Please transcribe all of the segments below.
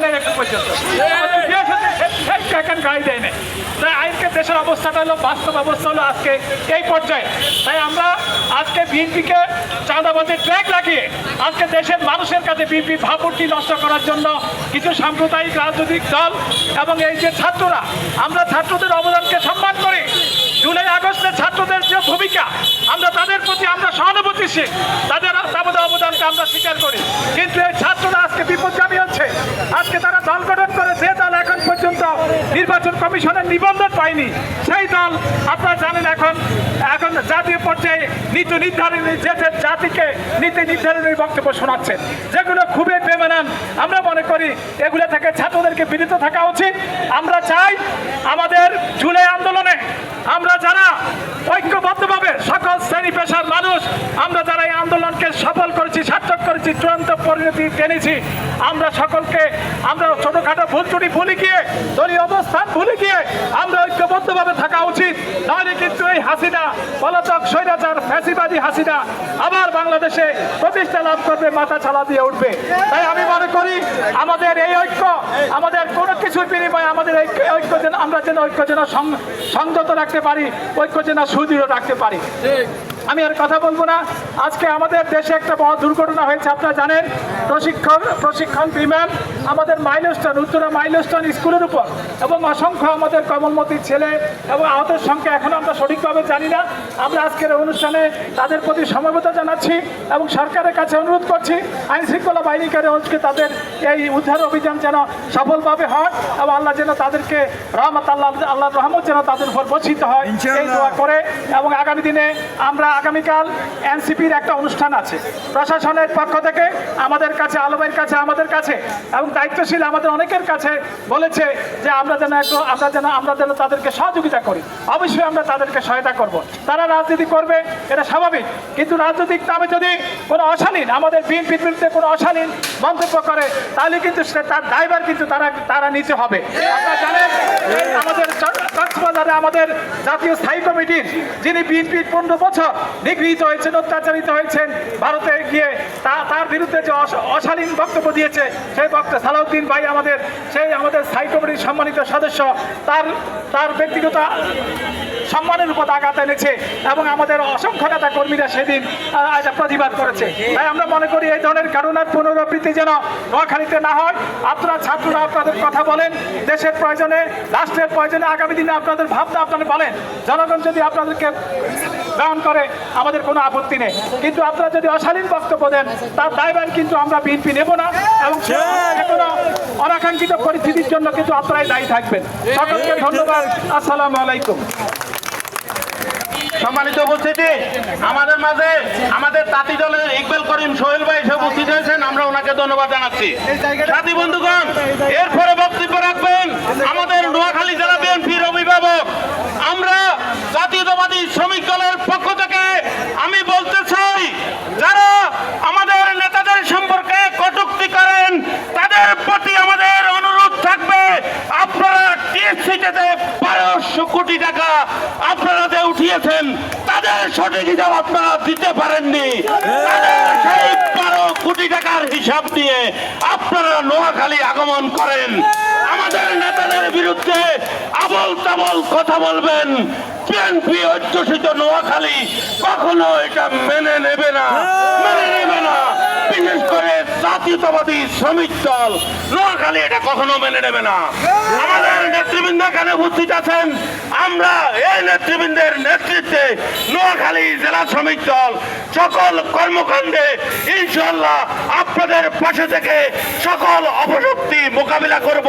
নাই এখন পর্যন্ত, এখন গাড়ি দেয় নাই। তাই আজকে দেশের অবস্থাটা হলো, বাস্তব অবস্থা হলো আজকে এই পর্যায়ে। তাই আমরা আজকে বিএনপিকে চাঁদাবাজের ট্র্যাক লাগিয়ে আজকে দেশের মানুষের কাছে বিএনপি ভাবমূর্তি নষ্ট করার জন্য কিছু সাম্প্রদায়িক রাজনৈতিক দল এবং এই যে ছাত্ররা, আমরা ছাত্রদের অবদানকে সম্মান করি। জুলাই আগস্টের ছাত্রদের যে ভূমিকা, আমরা তাদের প্রতি আমরা সহানুভূতিশীল, তাদের অবদানকে আমরা স্বীকার করি। কিন্তু এই ছাত্ররা আজকে বিপদগামী হচ্ছে। আজকে তারা দল গঠন করে, যে দল এখন পর্যন্ত নির্বাচন কমিশনের নিবন্ধন পায়নি, সেই দল আপনারা জানেন এখন জাতীয় পর্যায়ে নীতি নির্ধারণী, যে জাতিকে নীতি নির্ধারণের বক্তব্য শোনাচ্ছেন, যেগুলো খুবই বেমানান। আমরা মনে করি এগুলো থেকে ছাত্রদেরকে বিরত থাকা উচিত। আমরা চাই আমাদের জুলাই আন্দোলনে আমরা যারা ঐক্যবদ্ধভাবে সকল শ্রেণী পেশার মানুষ, আমরা যারা এই আন্দোলনকে সফল করেছি, সার্থক করেছি, চূড়ান্ত পরিণতি টেনেছি, আমরা সকলকে আমরা ছোটখাটো ভুল ত্রুটি ভুলে গিয়ে, দলীয় অবস্থান ভুলে গিয়ে আমরা ঐক্যবদ্ধভাবে থাকা উচিত। নাহলে কিন্তু এই হাসিনা, পলাতক স্বৈরাচার ফ্যাসিবাদী হাসিনা আবার বাংলাদেশে প্রতিষ্ঠা লাভ করবে, মাথা ছাড়া দিয়ে উঠবে। তাই আমি মনে করি আমাদের এই ঐক্য, আমাদের কোনো কিছুর বিনিময়ে আমাদের ঐক্য যেন আমরা ঐক্য যেন সংযত রাখতে পারি, ঐক্য যেন সুদৃঢ় রাখতে পারি। আমি আর কথা বলবো না। আজকে আমাদের দেশে একটা বড় দুর্ঘটনা হয়েছে, আপনারা জানেন। প্রশিক্ষণ বিমান আমাদের মাইলস্টোন, উত্তরা মাইলস্টোন স্কুলের উপর, এবং অসংখ্য আমাদের কমলমতির ছেলে এবং আহতের সংখ্যা এখন আমরা সঠিকভাবে জানি না। আমরা আজকের অনুষ্ঠানে তাদের প্রতি সমবেদনা জানাচ্ছি এবং সরকারের কাছে অনুরোধ করছি, আইন শৃঙ্খলা বাহিনীকে তাদের এই উদ্ধার অভিযান যেন সফলভাবে হয় এবং আল্লাহ যেন তাদেরকে আল্লাহর রহমত যেন তাদের উপর বর্ষিত হয়, এই দোয়া করে। এবং আগামী দিনে আমরা আগামীকাল এনসিপির একটা অনুষ্ঠান আছে, প্রশাসনের পক্ষ থেকে আমাদের কাছে, আলমের কাছে, আমাদের কাছে এবং দায়িত্বশীল আমাদের অনেকের কাছে বলেছে যে আমরা যেন তাদেরকে সহযোগিতা করি। অবশ্যই আমরা তাদেরকে সহায়তা করব। তারা রাজনীতি করবে, এটা স্বাভাবিক, কিন্তু রাজনৈতিক নামে যদি কোনো অশালীন, আমাদের বিএনপির বিরুদ্ধে কোনো অশালীন মন্তব্য করে, তাহলে কিন্তু তার দায়ভার কিন্তু তারা নিতে হবে। আপনারা জানেন আমাদের কক্সবাজারে আমাদের জাতীয় স্থায়ী কমিটির যিনি বিএনপির 15 বছর নিগৃহীত হয়েছেন, অত্যাচারিত হয়েছেন ভারতে গিয়ে, তার বিরুদ্ধে যে অশালীন বক্তব্য দিয়েছে, সেই বক্তব্য সালাউদ্দিন ভাই আমাদের স্থায়ী কমিটির সম্মানিত সদস্য, তার ব্যক্তিগত সম্মানের উপর আঘাত এনেছে এবং আমাদের অসংখ্য নেতা কর্মীরা সেদিন প্রতিবাদ করেছে। তাই আমরা মনে করি এই ধরনের কারণের পুনরাবৃত্তি যেন নোয়াখালীতে না হয়। আপনারা ছাত্ররা আপনাদের কথা বলেন, দেশের প্রয়োজনে, রাষ্ট্রের প্রয়োজনে, আগামী দিনে আপনাদের ভাবনা আপনারা বলেন। জনগণ যদি আপনাদেরকে গ্রহণ করে আমাদের কোনো আপত্তি নেই, কিন্তু আপনারা যদি অশালীন বক্তব্য দেন, তার দায়ভার কিন্তু আমরা বিএনপি নেব না এবং কোনো অনাকাঙ্ক্ষিত পরিস্থিতির জন্য কিন্তু আপনারাই দায়ী থাকবেন। সকলকে ধন্যবাদ। আসসালামু আলাইকুম। সম্মানিত উপস্থিতি, আমাদের মাঝে আমাদের তাঁতি দলের ইকবাল করিম সোহেল ভাই এসে উপস্থিত হয়েছেন, আমরা ওনাকে ধন্যবাদ জানাচ্ছি। সাথী বন্ধুগণ, এরপরে বক্তব্য রাখবেন আমাদের নোয়াখালী জেলা বিএনপির অভিভাবক। আমরা জাতীয়তাবাদী শ্রমিক দলের পক্ষ থেকে আমি বলতে চাই, যারা আমাদের নেতাদের সম্পর্কে কটূক্তি করেন, তাদের প্রতি আমাদের অনুরোধ থাকবে, আপনারা টিএসসিতে 1200 কোটি টাকা আপনারা যে উঠিয়েছেন, তাদের সঠিক হিসাব আপনারা দিতে পারেননি। তাদের সেই 12 কোটি টাকার হিসাব নিয়ে আপনারা নোয়াখালী আগমন করেন, আমাদের নেতাদের বিরুদ্ধে আবল তাবল কথা বলবেন। বিএনপি অধ্যুষিত নোয়াখালী কখনো এটা মেনে নেবে না। বিশেষ করে জাতীয়তাবাদী শ্রমিক দল নোয়াখালী এটা কখনো মেনে নেবে না। আমাদের নেতৃবৃন্দ এখানে উপস্থিত আছেন, আমরা এই নেতৃবৃন্দের নেতৃত্বে নোয়াখালী জেলা শ্রমিক দল সকল কর্মকাণ্ডে ইনশাআল্লাহ আপনাদের পাশে থেকে সকল অপশক্তি মোকাবিলা করব।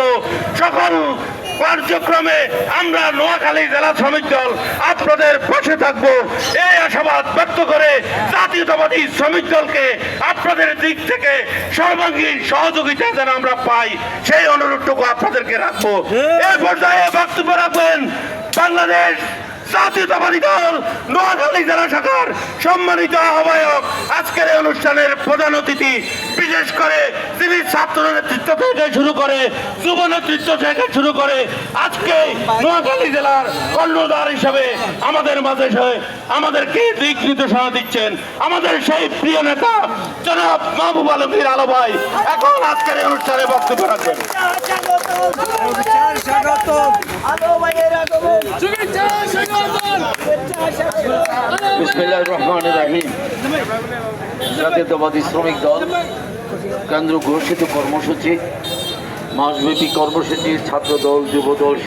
সকল কার্যক্রমে আমরা নোয়াখালী জেলা শ্রমিক দল আপনাদের পাশে থাকব, এই আশাবাদ ব্যক্ত করে জাতীয়তাবাদী শ্রমিক দলকে আপনাদের দিক থেকে সর্বাঙ্গীন সহযোগিতা যেন আমরা পাই, সেই অনুরোধটুকু আপনাদেরকে রাখবো। এই পর্যায়ে বক্তব্য রাখবেন বাংলাদেশ জাতীয়তাবাদী দল নোয়াখালী জেলা শাখার সম্মানিত আহ্বায়ক, আজকের এই অনুষ্ঠানের প্রধান অতিথি, বিশেষ করে তিনি ছাত্র নেতৃত্ব থেকে শুরু করে যুব নেতৃত্ব থেকে শুরু করে আজকে নোয়াখালী জেলার কর্ণধার হিসেবে আমাদের মাঝে আমাদেরকে দিক নির্দেশনা দিচ্ছেন আমাদের সেই প্রিয় নেতা জনাব মাহবুব আলমগীর আলো ভাই। এখন আজকের এই অনুষ্ঠানে বক্তব্য রাখবেন। বিসমিল্লাহির রহমানির রহিম। জাতীয়তাবাদী শ্রমিক দল কেন্দ্র ঘোষিত কর্মসূচি, মাসব্যাপী কর্মসূচি ছাত্র দল, যুব দল,